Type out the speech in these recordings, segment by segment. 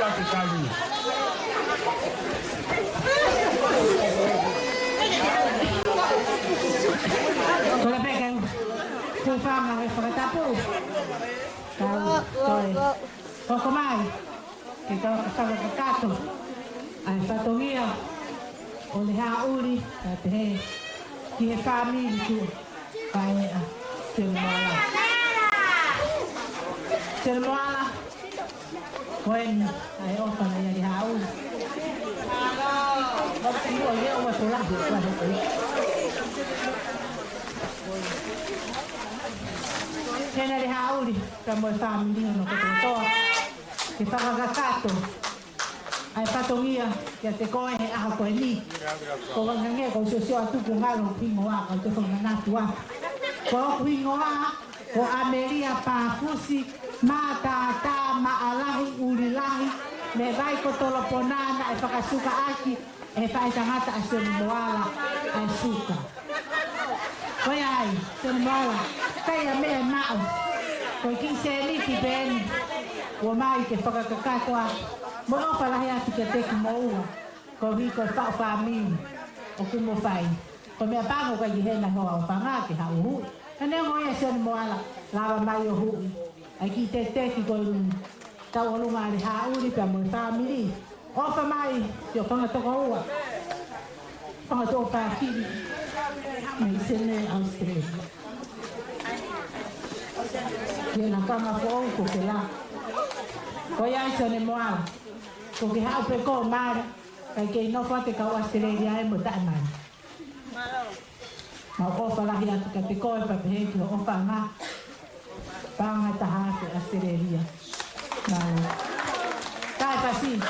ate kali. Kaya pegang kufang ang TONGATAPU. Kau kumai, kita kasama kakato. Ay patungia, oleh hauli, tapi kia family tu, kaya Moala. Moala, when ay open na yan hauli. Magsiyo ay yung masulang dito pa dito. Kaya na hauli, kamo family no kututo. Kita kagakato. Ay patungia, kaya te koe he aha koe ni. Ko wangange ko sosio atu ko ngalo pingoa ko te fonga natua. Ko pingoa ko Ameria pa fusi mata ta maalahi ulilahi me vai ko toloponana e pakasuka aki e pai tangata asen Moala ai suka. Koe ai, sen Moala, kaya me mao. Ko kinseli ki ben. Wa mai ke pakakakatoa. Mo pala hea tika teki moua, ko hiko whao whamini, o kumo whai. Ko mea pango ka jihena hoa o whangake ha uhui. Ka neo ngoia Sione Moala, lawa mai o hui. Ai ki te teki ko i tau olunga ali ha uri pia mo whamini. O whamai, te o whangatoka ua. Whangatoka whakiri. Mai sene Australia. Kena kanga po ko ke la. Ko ia Sione Moala. Ko ki hau pe ko mara, kai kei no whate kau Australia e mo tae mai. Ma o whalahi atu ka te koe pa peheki o whanga. Panga taha te Australia. Kai pasi.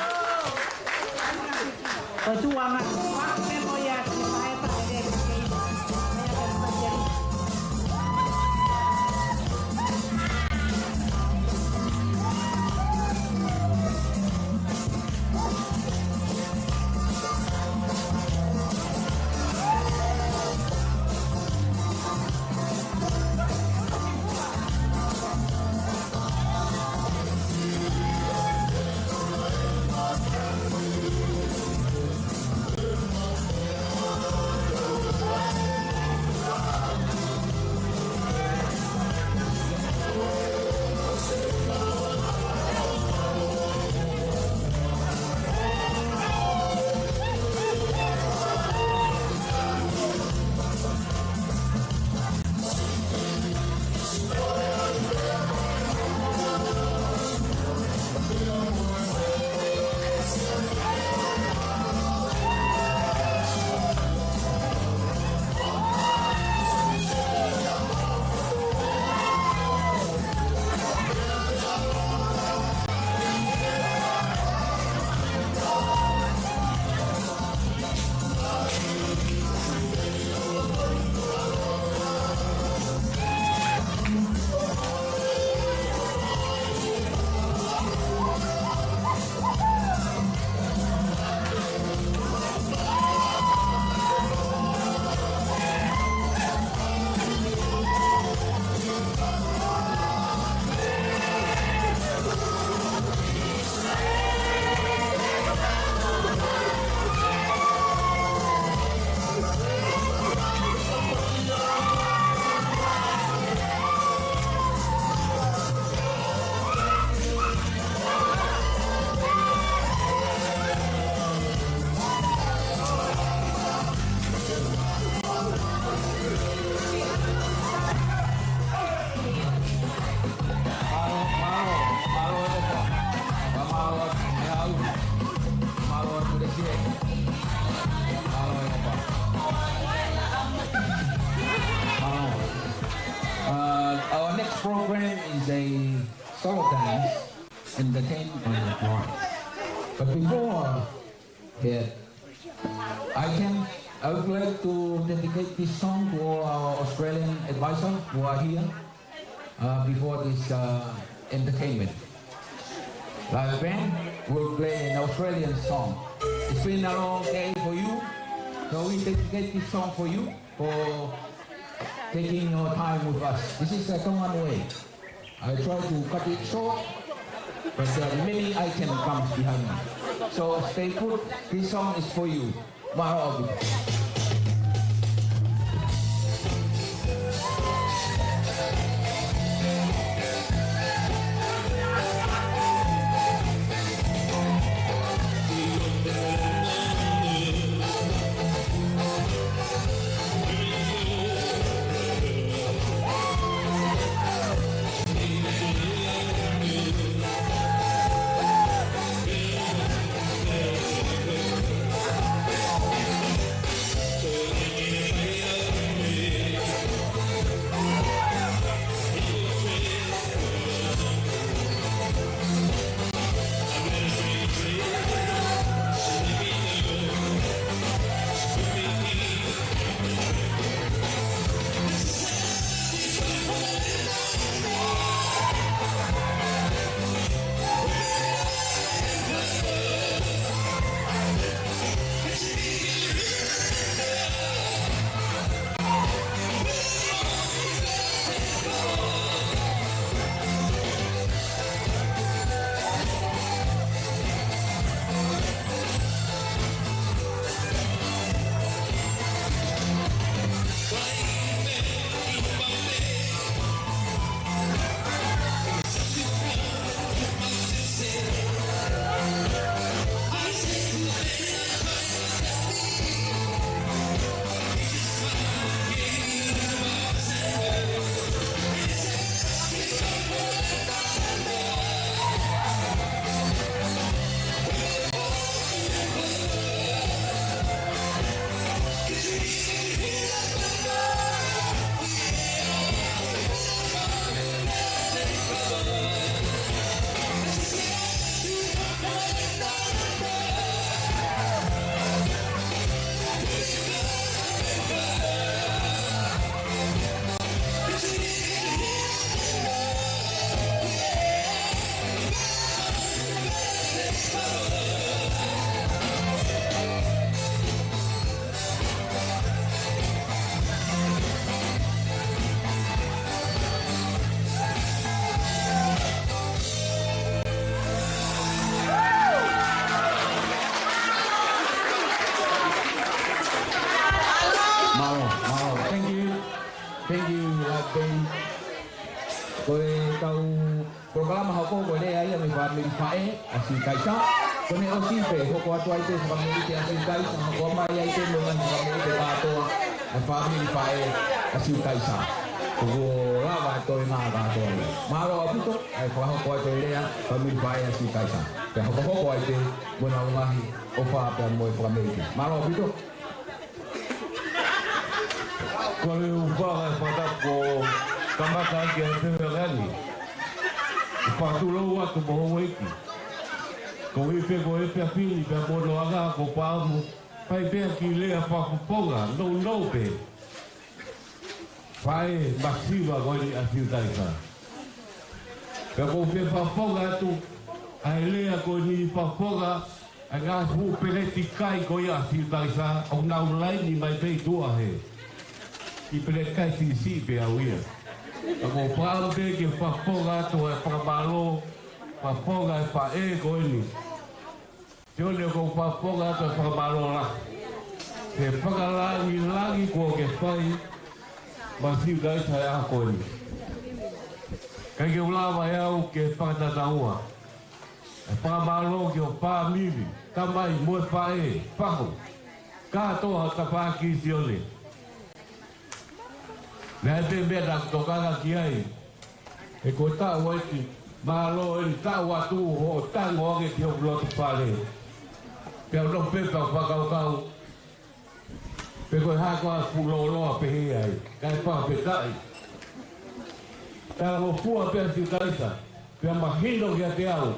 O tuanga, me mo ia te pae pa e re kei. Mea ka mpaseri. program is a solo dance entertainment program. But before that, I would like to dedicate this song to all our Australian advisors who are here before this entertainment. Live band will play an Australian song. It's been a long day for you, so we dedicate this song for you for taking your time with us. This is a Tongan way. I try to cut it short but many items comes behind me. So stay put. This song is for you. Maro. Programa hoko ko le ai mi family fae Siutaisa ko ne osipe ko atu ai te family te Siutaisa ko mai ai te mo ngan family te bato family fae Siutaisa ko la ba to na ba to maro apito ai ko ko te le family fae Siutaisa te ko ai te mo na ngai o fa pe mo family maro apito ko le u fa fa ta ko kamaka ke te reali Patulo atu moho iki. Ko ipe a pili pe mono aga ko paamu. Pai pe ki lea whakuponga no pe. Pai masiva goi a Siutaisa. Pe ko pe whakuponga atu. Ai lea ko ni whakuponga. A ngā hu pereti kai goi a Siutaisa. O nau lai ni mai pei tua he. Ki pereti kai si pe au ia. Ako pāmpe ke whaponga to e whakamalo, whaponga e whae ko ini. Sione ko whaponga to e whakamalo la. Te whakalangi ko ke whai, ma Siutaisa e ako ini. Kai ke ulawa e au ke whakatataua. E whakamalo ke o pāmiri, tamai mo e whae, whaku. Kātoa ta whaki Sione. Nā te mea nā tokanga ki ai. E ko tāu aiti, mālo e tāu atu ho tango ake te HAVELULOTO pāle. Pea no pepa whakaukau. Pe koe hākua puloloa pehe ai. Kai pā petai. Tāra mo pua pea Siutaisa. Pea mahino kia te au.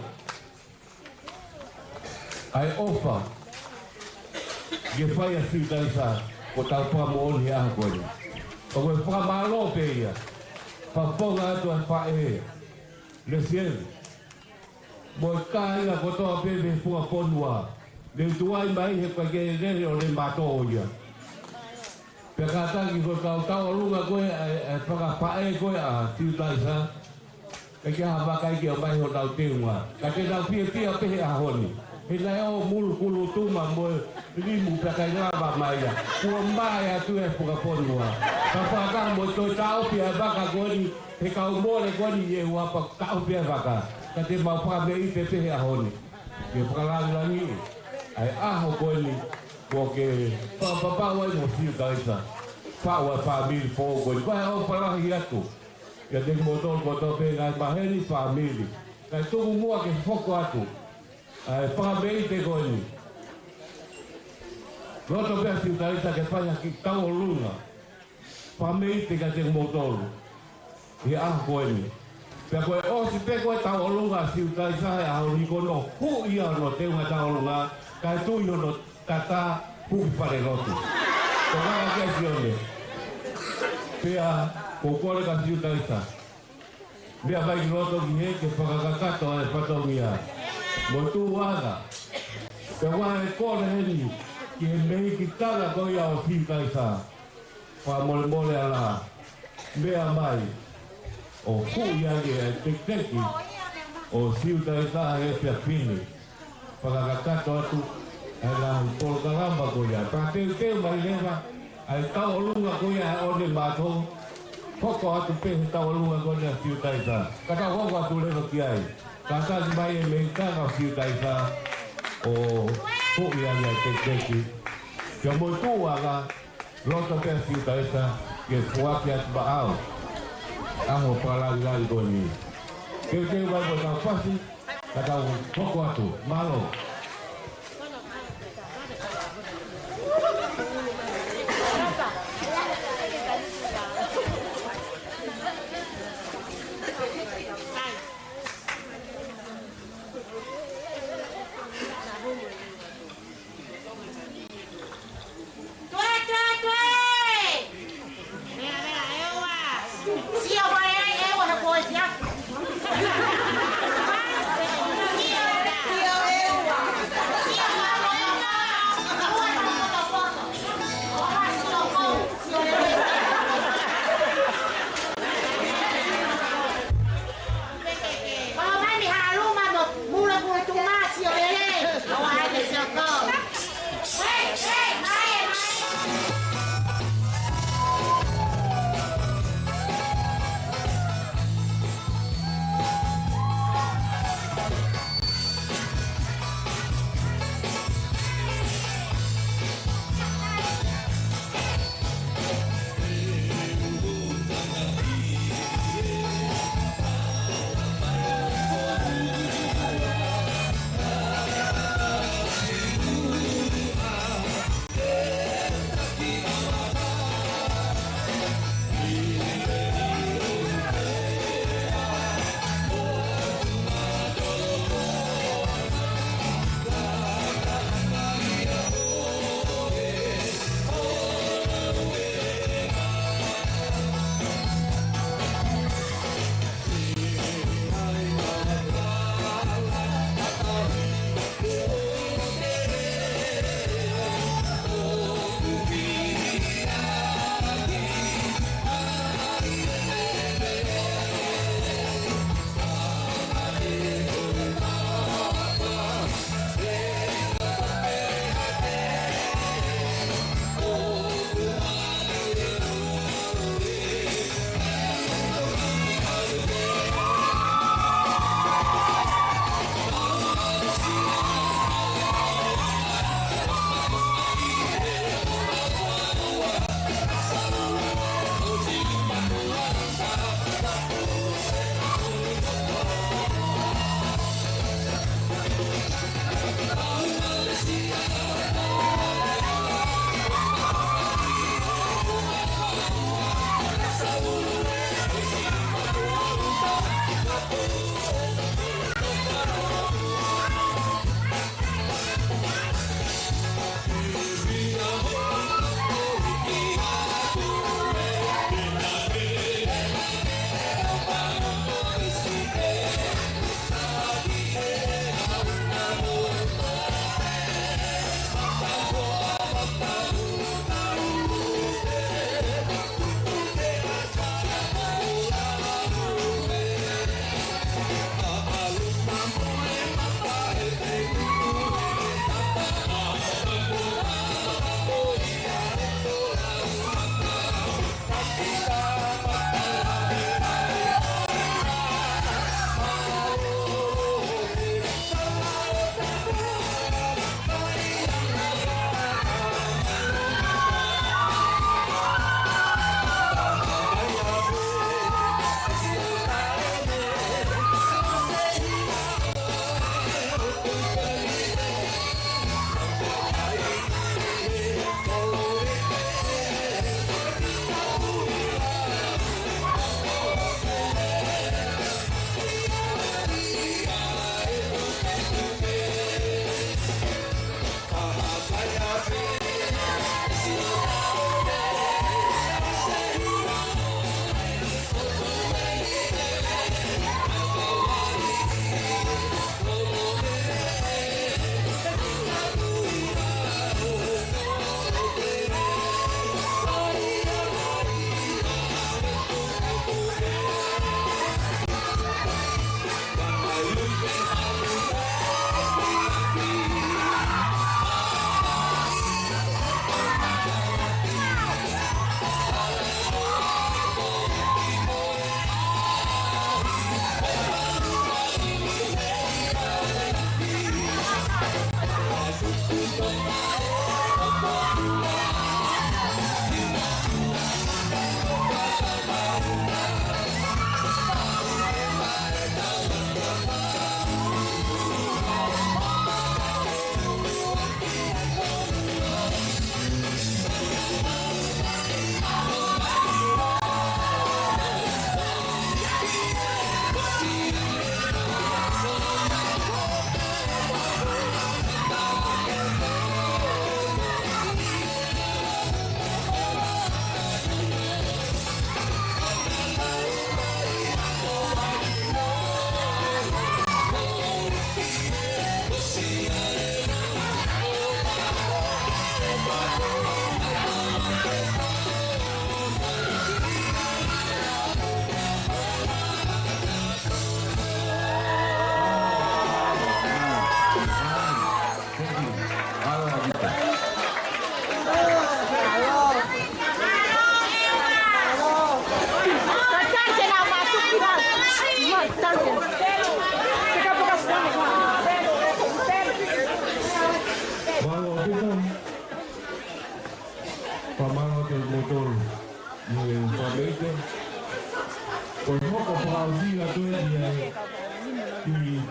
Ai ofa. Ke whai a Siutaisa. Ko tau pā mo oni aha koe. O koe whakamalo pe ia. Whaponga atu a whae. Le sieni. Mo e kāinga kotoa pe me punga ponua. Le tuai mai he koe ke nere o le mato ia. Pe kātaki koe kautau alunga koe e whakawhae koe a Siutaisa. Ke ha makai ki mai ho tau teunga. Ka te tau pia pe a honi. He lai o mulu kulu tuma mo limu pe kai lava mai ya. Kua mai atu e puka ponua. Ka whaka mo to tau pia baka goni. He kau mole goni e wapa tau pia baka. Ka te mau whaka me i pe a honi. Ke whakalangi ai aho goni. Ko ke papa wai mo Siutaisa. Pawa family po goni. Ko o palahi atu. Ya te motor ko pe ngai maheni family. Ka tu mua ke foko atu. Ai family te goni. Roto pe Siutaisa ke panya ki tau lunga. Family te ka te motor. Ya goni. Pe ko o si pe ko tau lunga Siutaisa a o ni kono. Hu ia no te nga tau lunga. Ka tu yo no tata hu pare roto. Ko ga ke Sione. Pea kokore ka Siutaisa. Bea vai roto ki he ke whakakakato e patongia. Mo tu waga. Ka wa e kore heni ki he mehi ki tala koia o Siutaisa. Wha mole mole ala. Bea mai. O kuia ki e tekteki. O Siutaisa e pia pini. Whakakakato atu. E la polkaramba koia. Pa teu mai lewa. Ai tau lunga koia e one mato. Hoko atu pehe tau lunga koia Siutaisa. Kata hoko atu lero ki ai. Kata mai e menkanga Siutaisa. O kuia ia tekteki. Kia moitua ka. Roto pehe Siutaisa. Ke fuaki atu Vava'u. Aho palagi koni. Keu vai botar pasi. Kata hoko atu. Malo.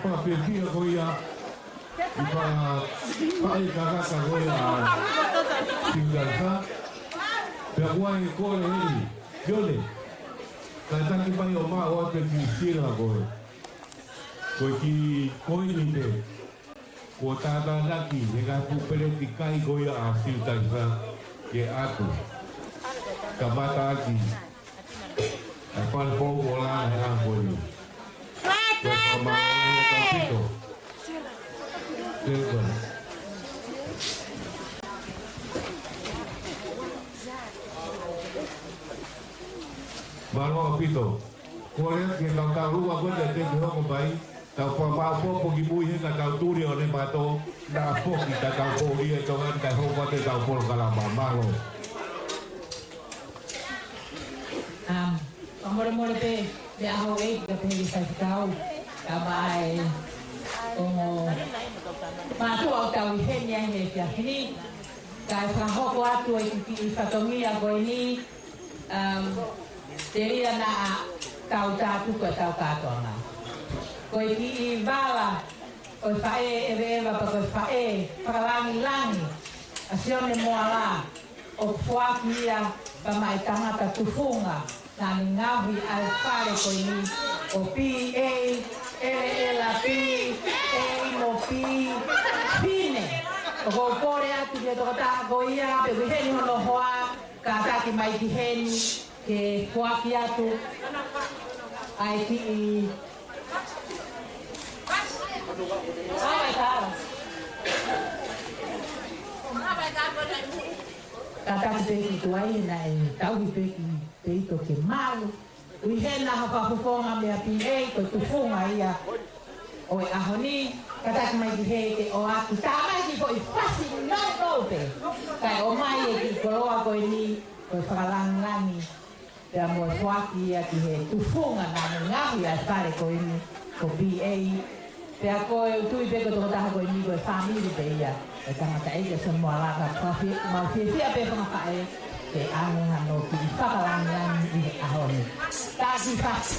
papepia ko ia pai kakaka ko ia Siutaisa pia kuai ko le hili Sione kai taki pai o maa o te ki sila koe koe ki koi ni te ko tata laki e ka pupere ti kai ko ia a Siutaisa ke aku ka mata aki a pal po ola e a koe ni koe ka maa e ka pito Rewa. Malo pito. Korea ke tau rua ko te te ho bai. Tau pa ma po po ki bui he ka tau turi o ne mato. Na po ki ta tau po ri e tongan ka ho pa te tau por kala malo. Amore more pe de aho e ke pe sa tau. Abai. Como Matu au tau i henia he te ahini. Kai whahoko atu e ki whatongia koe ni. Te ria na tau tātuka tau kātoanga. Koe ki i wala, koe whae e rewa pa koe whae, whakalangi langi. A Sione Moala, o whuaki ia pa mai tangata tufunga. Nā ni ngauhi ai whare koe ni. O pi e, la pi, e mo pi, pine. O ko kore atu ki toka tā ko ia, pe kui heni hono hoa, ka tāki mai ki heni, ke whuaki atu, ai ki i... Ai tāra. Ka tāki peki tuai na e tauhi peki peito ke malu. Ui hena hawhafufonga mea pi ei, koe tufunga ia o e ahoni. Ka tāki mai ki hei te o aki. Tā mai ki ko i whasi nau kope. Kai o mai e ki koroa koe ni, koe whakalangi. Te amo e whaki ia ki he tufunga na me ngahi ai whare koe ni, ko BA. Te a koe tui peko toko taha koe ni koe whamiri pe ia. E tangata eia son Moala ka mawhiawhia pe whakawhae. Te anunga no ki i whakalangi i ahoni. Tāki whasi.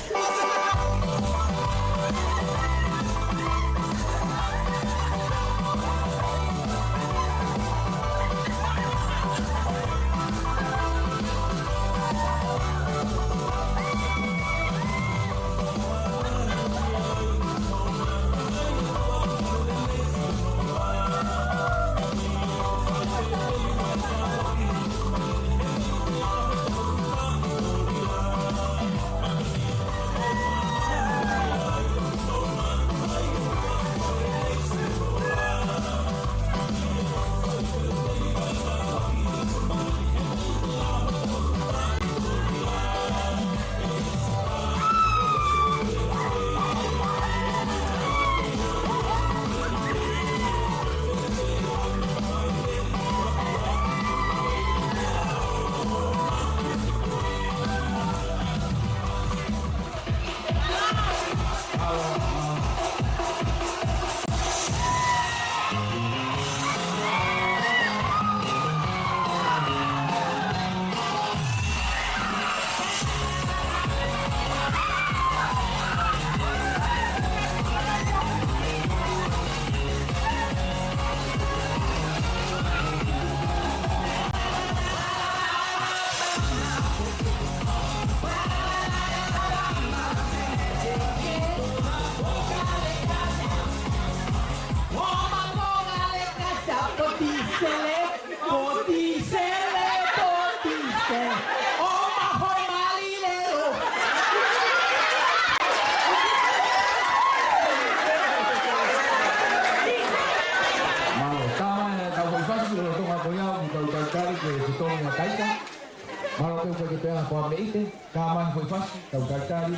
Kaman foi fácil, tau cartari,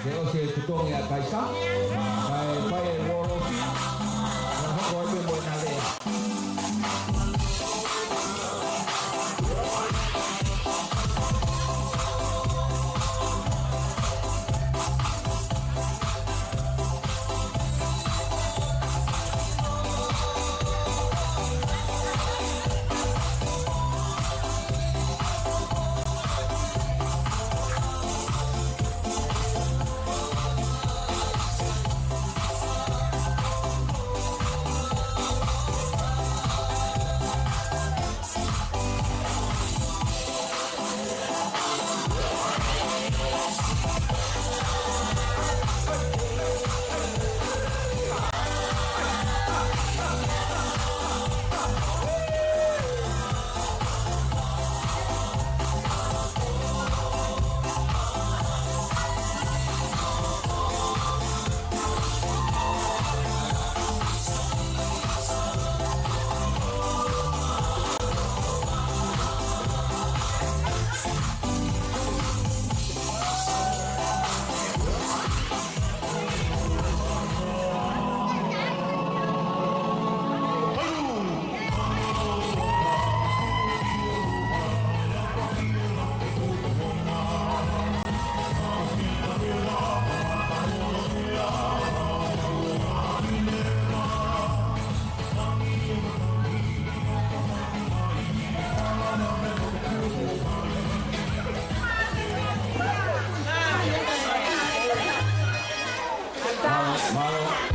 de o se tutong ya kaisa, kai pai worosi, na hako ate mo na le. Malo.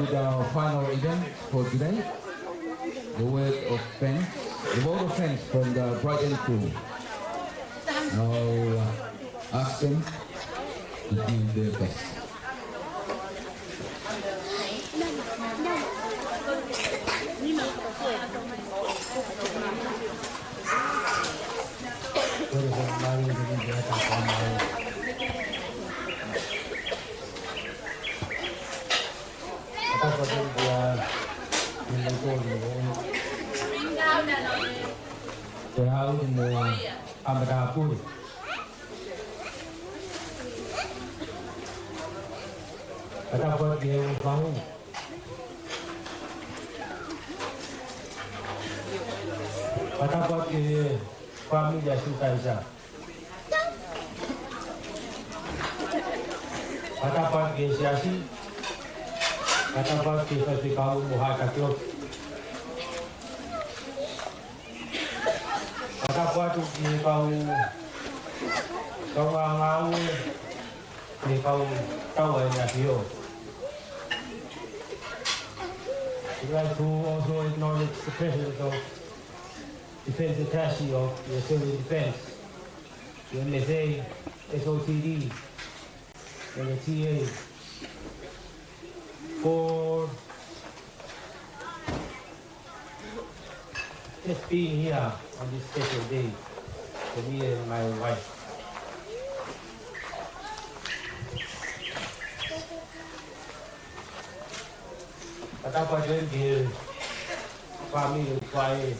with our final event for today. The word of thanks, the word of thanks from the bride and crew. I'll ask them to do their best. Hao mo TONGATAPU. Dapat dia Vava'u. Dapat dia família Siutaisa. Dapat dia SIASI. Dapat dia Fifita Moala. Dapat di kau Ouau di kau tahu yang dia. We'd like to also acknowledge the President of Defense Attaché of the Civil Defense, the MSA, SOTD, and the TA for just being here on this special day for me and my wife. Dapat dia família Ouau,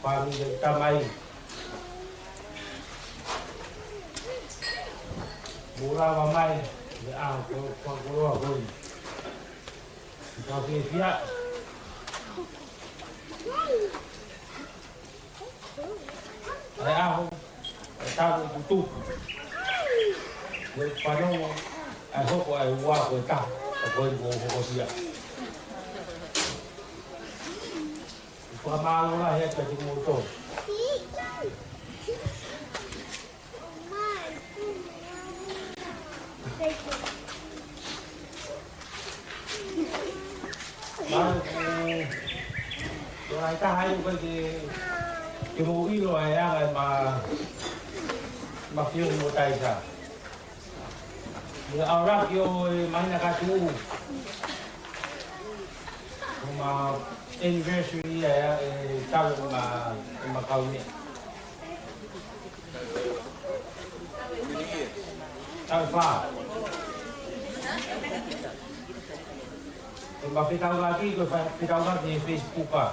família Tamai, Moala dia keluar pun. Kita siap. Rewa, tahu butuh. Pada aku Ouau tak. Aku siap. Mau lah ya jadi motor. Rồi ta hay cái cái mũ y rồi là mà mặc dù một tay cả. Người Âu Rắc yêu mấy nhà cá chú mà anniversary là tao mà cầu niệm tao pha mà phải tao ra cái phải tao ra thì Facebook à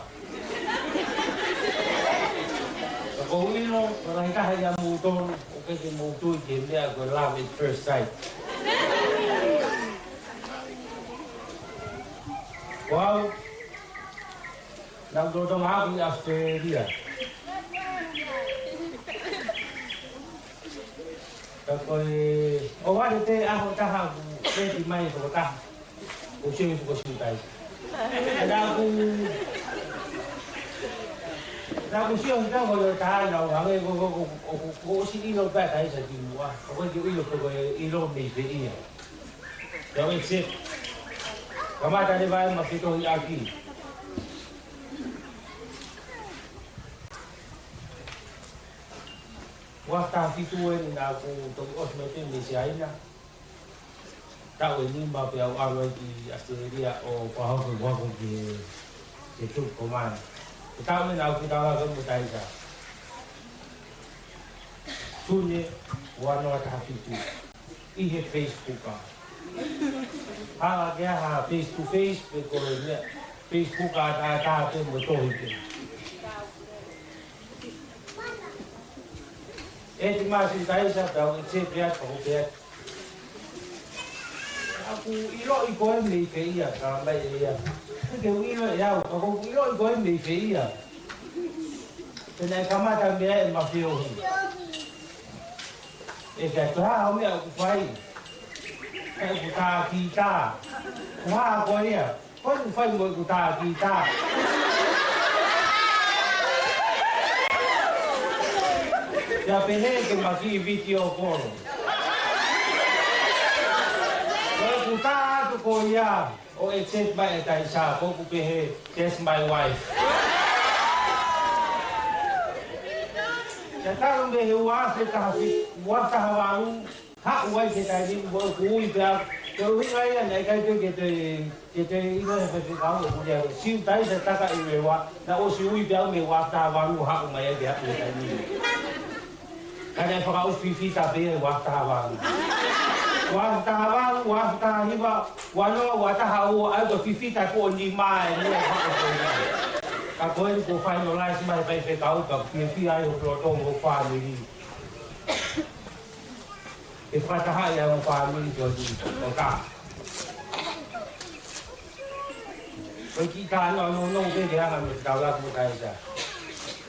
có ý nó người ta hay là mù tôn cái mù tôi kiếm ra của làm at first sight. Wow, đang đồ trong áo đi Australia. Rồi, ở ngoài thì ăn ta hàng cái gì may của ta, cũng chơi của Siutaisa. Ra cũng siêu ra rồi ta nào hàng cái có xin ilo về thấy sẽ tìm mua, có cái ilo của ilo mì về ý. Rồi xếp. Kama tadi bayi masih tu lagi. Waktu itu ni aku tu osmetin Malaysia ini. Tahu ini bapak awal di Australia oh faham tu gua pergi itu koman. Tahu ni aku tahu aku mutaisa. Sunyi warna tapi tu. Ini Facebook ah. Dia face to face dengan Facebook ada tu betul itu. Cuma Siutaisa tahu saya lihat. Aku ilo ikut Malaysia kalau Malaysia. Kita ilo ya, aku ilo ikut Malaysia. Kena kamar tambah masih. Kita tahu ni aku fai. Aku tak kita, wah kau ni, kau ni faham aku tak kita. Jadi ni kita masih video call. Aku tak ko ya o accept my Taisa ko kupihe that's my wife. Ya tarong behe wa se kahapi wa kahawaru ha uai se taini bo kui pia ko wingai ya nei kai ke ino he pe kau ko ya Siutaisa Taka i Rewa na o si ui pia me wa kahawaru ha umai ya pe taini. Kaya whakau Fifita pere watahawaru. Watahawaru, watahiwa, wanoa watahau, ai ko Fifita ko ni mai ni whakakoina. Ka koe ko finalize mai pai whekau ka Fifita i o protongo family. E whataha ia o family ko ni o ka. Koe ki ka no ke rea me kaula ko Taisa.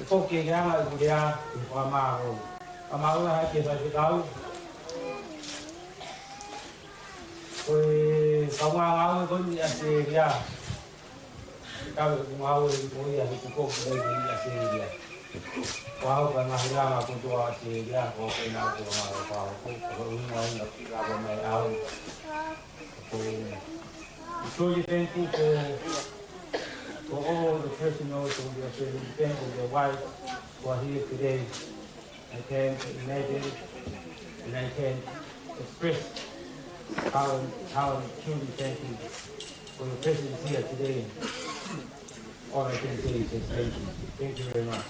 Ko ke rea ma ko rea i whamaro. Amau lah ke sa kau. Oi, kau ngau ko ni ase dia. Kau ngau ko ya ko ni ase dia. Kau kan mahira aku tu ase dia ko kena ko mau ko ngau nak apa mai au. So you thank you for all the personals of your family, thank you your wife who are here today. I can imagine and I can express how I'm truly thankful for your presence here today. All I can say is just thank you. Thank you very much.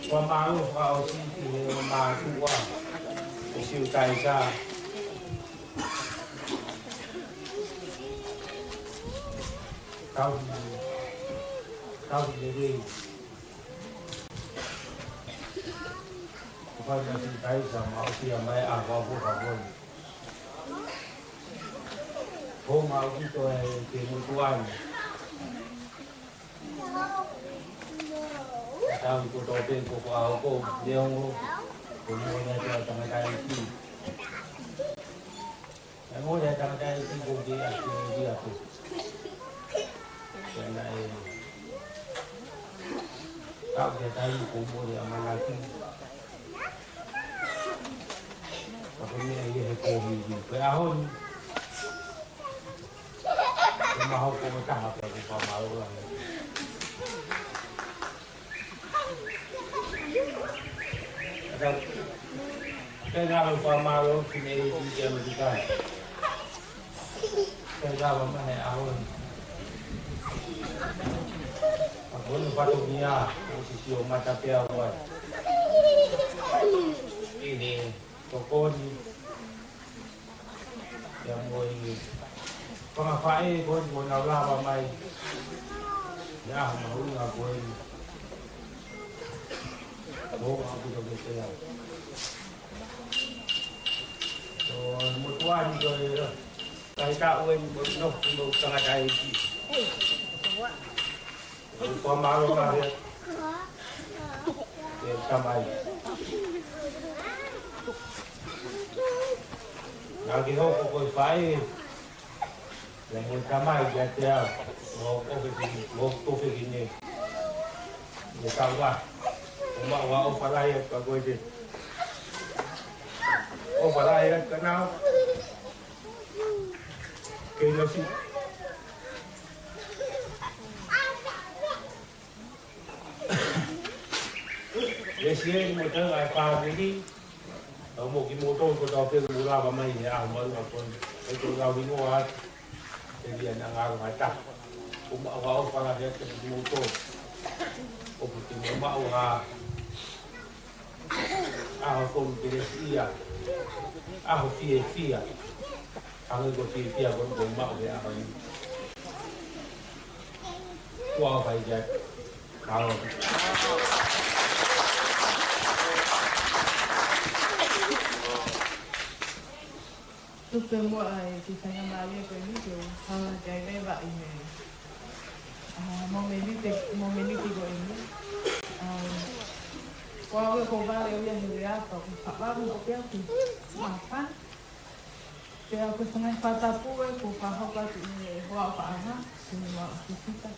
Wamau wao sisi wamau wa Siutaisa. Kau jadi bukan masih kait sama usia mai apa pun. Kau mau itu kemutuan. Tahu itu topeng kau aku dia kemudian dia tengah kait itu. Yang dia tengah kait itu dia tu. Kau dia tahu kumur yang mana lagi. Apa ni dia hekohi ni. Perahun. Mahu ko matahap ako pa malu lang. Kaya nga pa malu pinaibigan mo dito. Kaya nga mahay ahon. Ako nung patog niya, posisyon matapya ako. Ini, tokon. Yang mo pangapae ko mo na wala may. Ya, mahuli nga ko. Oo, ako dito yan. So, mutuan ko kahit kauin mo sa nga dahil. Pamalo na rin. Yan kamay. Nagiho ko ko'y pae. Yang kamay, jatiya. Huwag ko pigini. Ikawa. Umawao palayat ka ko'y din. O palayat ka na. Kaya na si. Yes, yes, mo ito ay family. Mo gimoto ko daw pero mula pa may amal ako. Ito gawin mo at hindi yan ang araw mata. Umaaw para sa gimoto. O puti mo mauha. Ako kung pinesiya. Ako fiya. Ako ko fiya kung umaaw ya ako. Wow, kay Jack. Ako. Tupe mo ay kisanya Maria ko dito. Kaya Rewa ini. Momeniti ko ini. Kwa ko vale eu ia direto, falava um pouquinho aqui. Mapan. Kaya ko sa ngay Fatapu ko pahaw Ouau paana, sinima Fifita.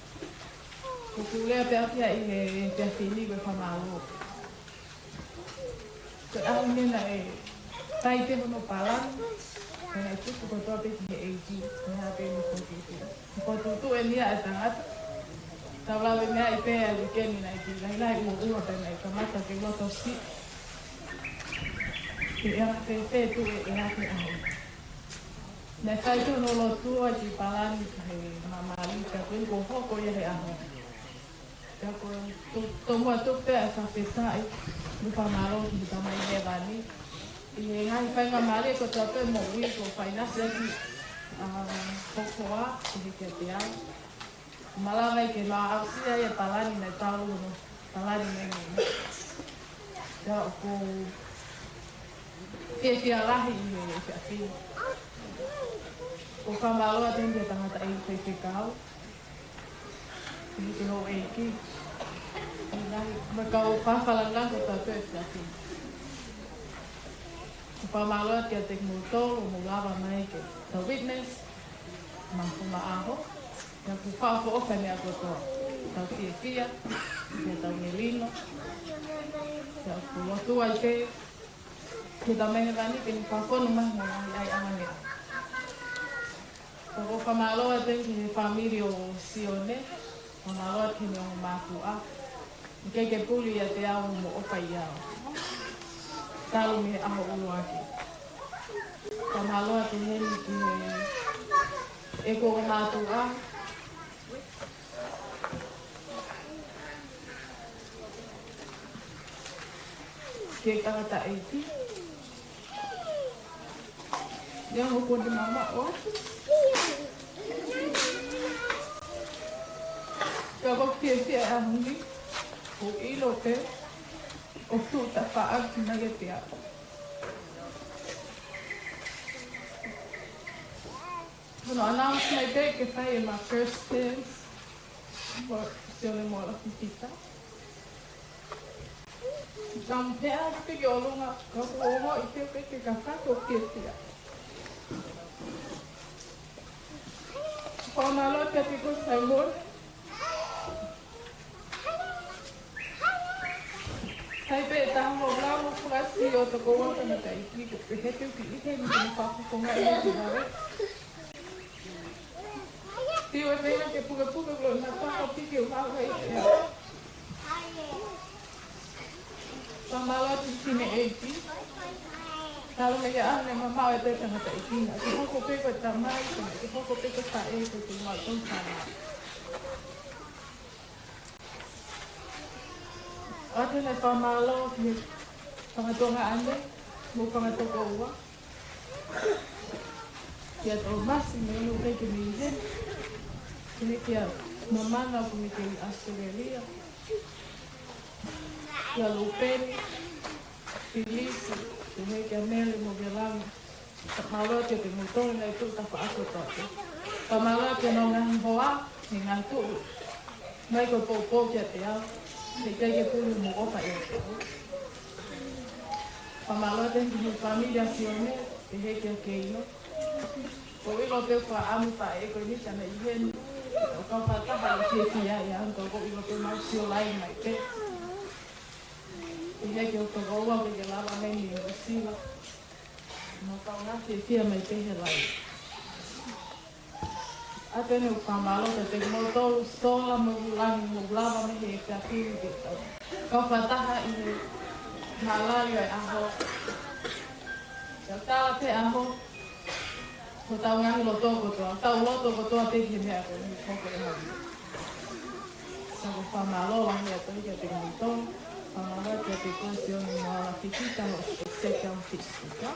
Kukulia pia pia fili ko pamalo. Kaya ni na Tai te hono palan. Kaya tupu ko toa peki he eiji. Kaya hape ni kōtiti. Ko tutu e nia e tangata. Tawlawe mea I pēa e wikeni na I ki. Lai ua tēnā I kamata ke loto si. Ke ea te tu e hake aho. Nē kai tu no lotua ki palani he mamali ka kui ko hoko ia he aho. Ka ko tomua tupe a whawhetai. Lupa maro ki tamai he wani. I he ngai whainga mare ko tape mo ui ko whainasa ki kokoa ki he kia te au. Malawai ke mā ausia ia palani nei tau no palani nei nei. Ka ko fia rahi I he fia fia. Ko whamaloa tenke tangata e whewhekau. Ki te ho eiki. Ma kau whawhalangan ko tātou e whiawhi. Ko whamaloa kia te mutolo mo lawa mai ke ta witness. Ma kuma aho. Kia ku whawha oka mea kotoa. Tau whiawhia. Kia tau ngelino. Kia ku lotua I te. Kia tau mehewani ke ni whawhono mahi mo ai anganea. Ko whamaloa tenki he whamiri o Sione, whamaloa tini o Māpua. I kei ke puli a te ao mo opa I ao. Talu me aho ulu ake. Whamaloa te heni ki he eko o Māpua. Ke kangata eiti. Ia hoko te mama o atu. Ka waktia tia a hungi, o ilo te, o tuta whaaki nage te ako. Bueno, announce my day ke whai e my first dance for Sione Moala Fifita. Kam pēa ki ki olunga, ka kuongo I te peke ka whako kia tia. Whamaloa kia te ko Saimor. Hai pe taho lamo furasi o to ko wata na tai ki ko pe hete ki ite ni ni pa ko ngai ni dare. Tio e pena ke puga ko na pa ko pike o ha ai. Pamala ti tine eiti. Talo me ya ane mama e te na tai ki na ko pe ko tamai ko pe ko ta e ko ti ma ton sana. Ate ne whamalo ki whangatonga ane, mo whangatoko ua. Kia tō masi me ino peke mi hen. Kine kia mamana ku me ke Australia. Kia Lupeni, Filisi, kine kia Mele mo Gelami. Whamalo kia te mutone nei tu tapa ako tote. Whamalo kia no ngahi hoa, ni ngā tu. Mai ko pōpō kia te au. Te kei pulu mo opa e te o. Whamaloa tenki hi familia Sione, te heke a keino. Ko ilo te wha amuta e koe ni tana I henu. O ka whataha o te fia e anto ko ilo te mau sio lai mai te. Te heke o toka ua me ke lava meni o sila. No ka ngā te fia mai te he lai. Atene o whamaloa te motoro sola mo ulangi mo lava me he ka whiri te tau. Ka whataha I he malari ai aho. Ka tāla te aho. Ko tau ngangi loto kotoa. Tau loto kotoa te ki mea ko ni koko e hawi. Ka ko whamaloa hea toi kia te motoro. Whamaloa kia te Sione Moala Fifita ho second Fifita.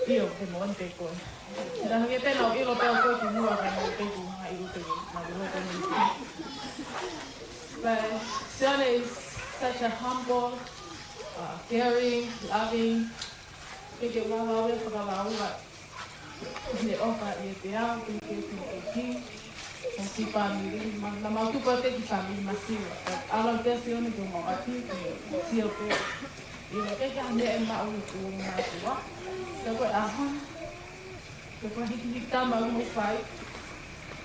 Io te mo ante koe. Dan ke tēnā o ilo pēo koe ki mua ka nō te ku ha ilo te maruhoto ni. But Sione is such a humble, caring, loving, ke wahawe whakalaunga. Ne oka I te ao, ke te eiki, o ki pāmiri, na mautupa te ki pāmiri masiwa. Alau te Sione ko mau ati, ke sio pēo. Ilo ke ka hane e maui ku o mātua. Ka koe aha. Ka koe hiki tama umu whai.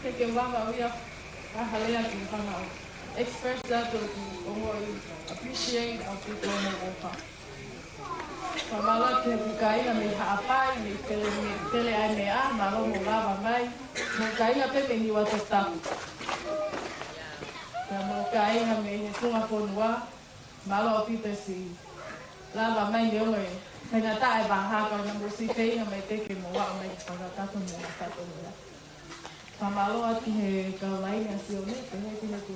Ke Vava'u ia ahalea ki whanau. Express that to ongo I appreciate our people no opa. Pamala ke kaina me haapai me tele ai me a malo mo lava mai mo kaina pe me ni wato tapu ya mo kaina me he tunga fonua malo pite si lava mai ne oi me ngata ai ba ha ka na mo si kaina me te ke mo wa mai para tapu mo tapu ya Pamalo ati he kaulai na Sione te he tine ku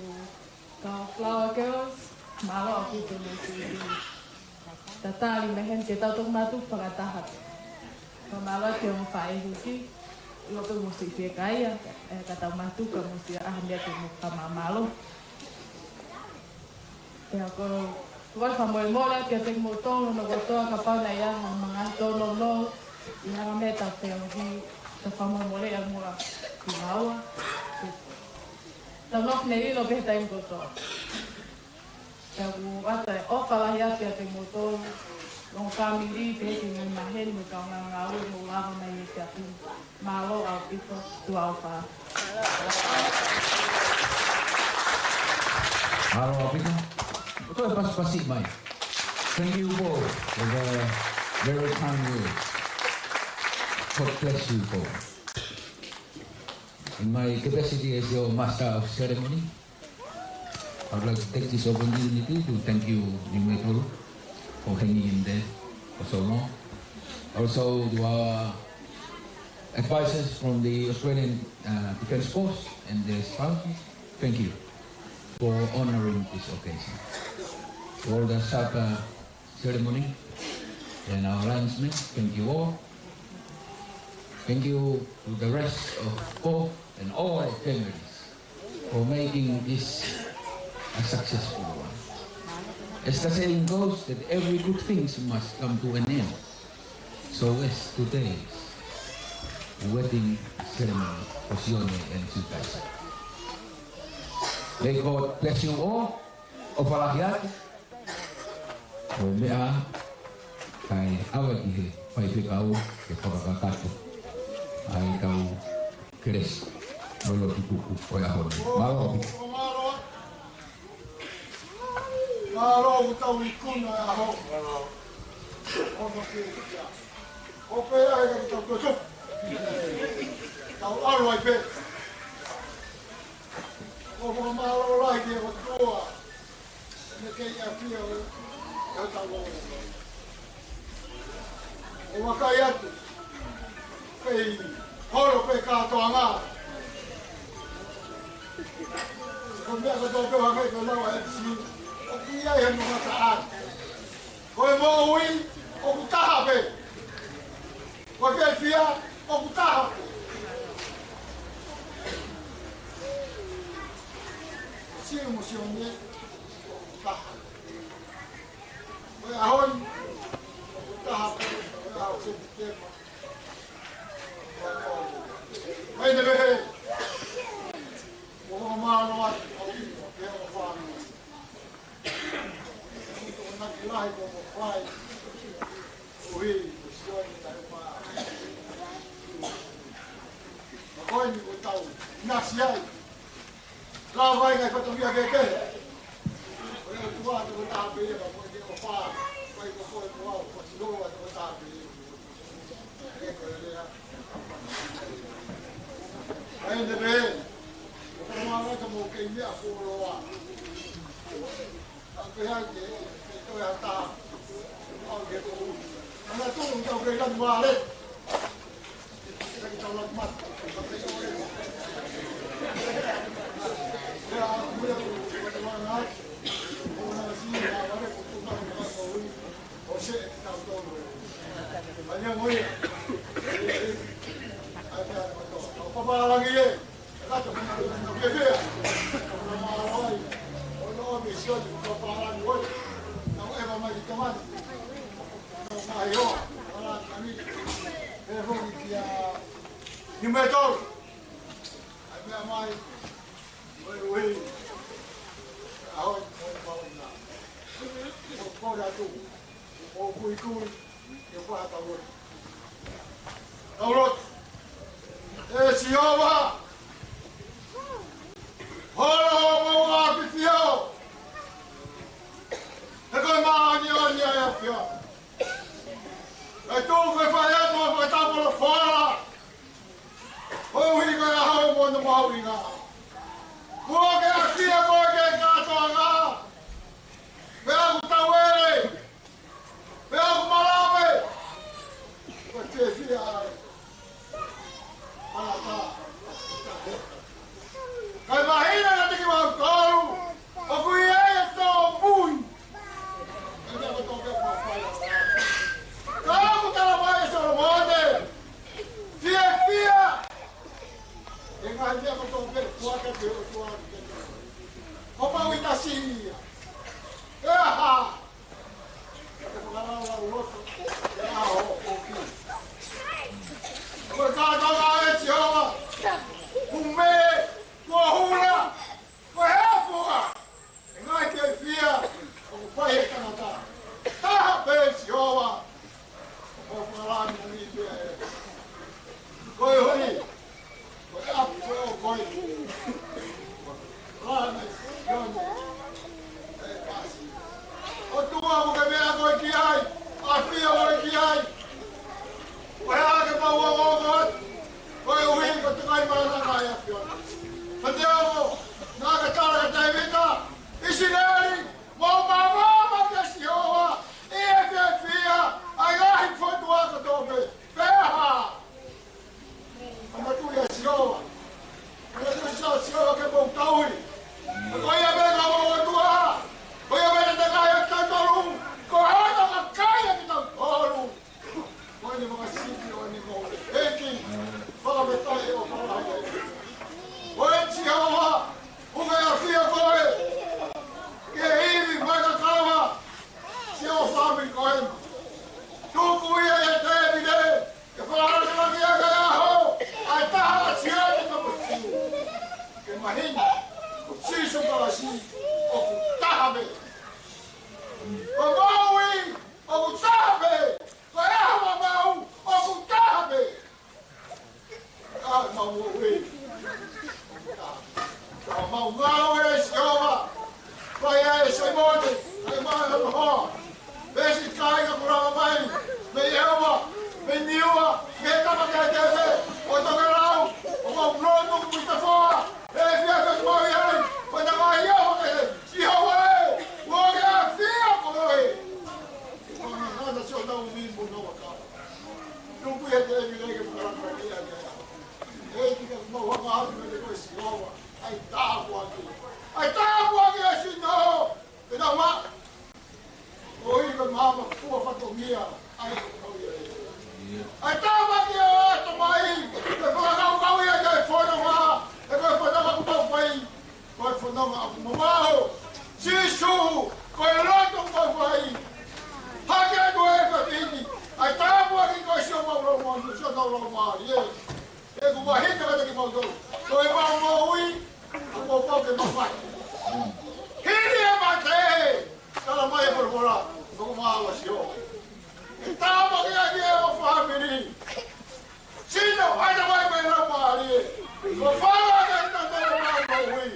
ka flower girls malo ati te me si Tatali mehen ke tau matu pagatahat. Pamala ke mo fai huki. Lo pe mo si fe kaya kata matu ka mo si ahnya ke mo pamamalo. Ya ko tuan famoi mola ke te mo tong no goto ka pa na ya mga tono no. Ina meta pe mo hi ta famoi mole ya mo Ouau. Tanok nei lo pe ta goto. Aku kata, oh kalau ya tiap motor, long kami di dengan mahen mereka ngawur mulah mengenai tiap malu itu tu apa? Malu apa itu? Itu pas-pasi mai. Thank you both for the very kind words. God bless you both. In my capacity as your master of ceremony, I would like to take this opportunity to thank you, Nimetolo, for hanging in there for so long. Also to our advisors from the Australian Defence Force and their spouses, thank you for honouring this occasion. For the Sapa ceremony and our landsmen, thank you all. Thank you to the rest of both and all families for making this a successful one. As the saying goes, that every good thing must come to an end. So as today's wedding ceremony for Sione and Siutaisa. May God bless you all. Opalahiat. O mea kay awag ihe paipikau ke pakakakato. Ay kau keres lolo tutuku o yahon. Malo. Maro utau ikuna aho. Ono ke ya. Ope ai ka tau ko. Tau aro ai pe. O maro lai ke o toa. Ne ke ya pia o ka tau. O wakai atu. Pei horo pe ka toanga. Ko me ka tau pe ha me ko lawa e si. Ia yang mengatakan, kau mau win, kau tahu apa? Kau dia, kau tahu. Sione, tahu. Kau ahon, tahu. Kau SEPITEMA. Hai deh, kau malu apa? Kau faham. Untuk nak ilai kau fai, oi, Sione tak apa. Kau ni kau tahu, nasiai, lawai kau patut dia keke. Kau tua tu tahu beli, kau dia kau fai, kau Ouau, kau Sione tu tahu beli. Kau dia. Hai deh, kau malu kamu kini aku Ouau. Aku hati itu yang tak, orang itu, mana tu untuk berikan balik, kita tolak mat, ya aku yang bermanfaat, orang sini awalnya kutukan orang kau, oseh tak tahu, banyak orang, ada apa lagi ye, kita cuma nak kerja, cuma malam. Sione kau parang boy, kau emang macam mana? Kau ayo, orang kami, telepon dia, Nimetolo, kami amai, wei, awak kau na, kau dah tu, kau kui, kau apa tahu? Tahu? Siapa? Halo, mau Fifita. Kau mahu ni ya. mau inga. Kua ke akia koe ke katoa ngā. Mea ku tawere. Mea ku malawe. Kua te fia ai. Anata. Kai mahina na tiki mau toru. O kui e tō mui. Ina ko tō ke kua whai. Kā ku tala mai e soro mote. Fia fia. E ngai mea ko tō ke kua ke te o tua. Hopa wita sinia. Eha. Te whakarau la uroto. Eha ho o ki. Koe kātonga e ti hoa. Kume. Kua hula. Koe hea fuga. E ngai te fia. O whai e kanata. Taha pe ti hoa. O whakarani o ni te e. Koe honi. Koe apu o koe. Rane. Sione. E pasi. O tua mo ke mea koe ki ai. A fia koe ki ai. Koe hea ke maua o koe. Koe ui ko te kai mana kai a fia. Pate o. Nā ka tara ka te vita. Isi neri. Mau mamama ke si hoa. E fia fia. Ai gahi whotua ka tōpe. Peha. Amatu ia si hoa. Amatu ia si hoa ke mau taui. Koe ia mega o tua. Koe ia mega te kai a tatoru. Koe hata ka kai a ki tatoru. Koe ni mga siki o ni mo. Eki. Whakametai o whakametai. Koe ti hoa. Unga ia fia koe. Ke hivi maika kawa. Si o whami koe. Tuku ia e te evide. Ke whakaraka laki a kai aho. Ai taha a Sione ka putiu. Ke mahina. Sisu kalasi, o ku tahabe. O maui, o ku tahabe. Ko eha mamau, o ku tahabe. Ai mau ui. Ka mau ngau e si ova. Kai e se mone, ai mai hana hoa. Besi kai ka kurama mai. Me ewa, me niua, me tapa kai tewe. O toke rau, o mau nono ku pita foa. E fia ka mau iai. Koe ta mai ia ho ke si hawa e. Ua ke a fia koe. Koe nana si o tau mimbu no waka. Tuku e te evi leke pukaraka ki a ke a. E tika mau waka hatu me te koe si hawa. Ai tāku aki. Ai tāku aki e si no. E na wa. O ika mama kua whatongia. Ai kau ia e. Ai tāku aki e ato mai. E whakakau kau ia ke whona wa. E koe whanaka kupau pai. Koe whanonga aku mamao. Sisu, koe loto koe whai. Hake atu e whatini. Ai tāpu aki koe sio maurau manu, sio taurau maari, e. E ku wahita kata ki mautau. Koe mau maui, ako pau ke mawhai. Hiri e mate! Kala mai e porpora, koko maawa sio. E tāpu aki aki e o whamiri. Sino, aita mai koe rau maari, e. Ko whawa ke ita tōru mau maui.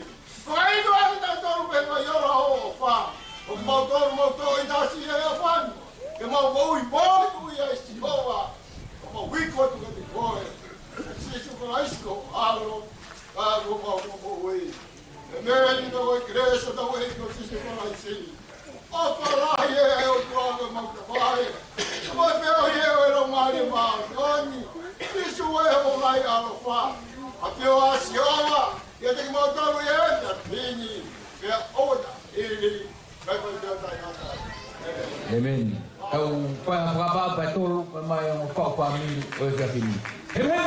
Ko aitu aki tā toru pe mai ora ho o wha. O mau toru i tasi e a whanu. Ke mau maui mōi kui a isi hoa. O mau wiko atu ka te koe. Sisu ko aisko alo. Alo mau maui. E mea ni tau e kreso tau e ko sisu ko aisi. O wharahi e o tuanga mau te whae. O mai wheo hi e o e rau maari maa toni. Sisu e ho mai alo wha. A pio a si hoa. Ia te ki mau taru e enta pini. Ia oda ili. Kai pai te atai hata. Amen. Au whakapapa e tolu, mai o whakapami o e whiakini. Amen.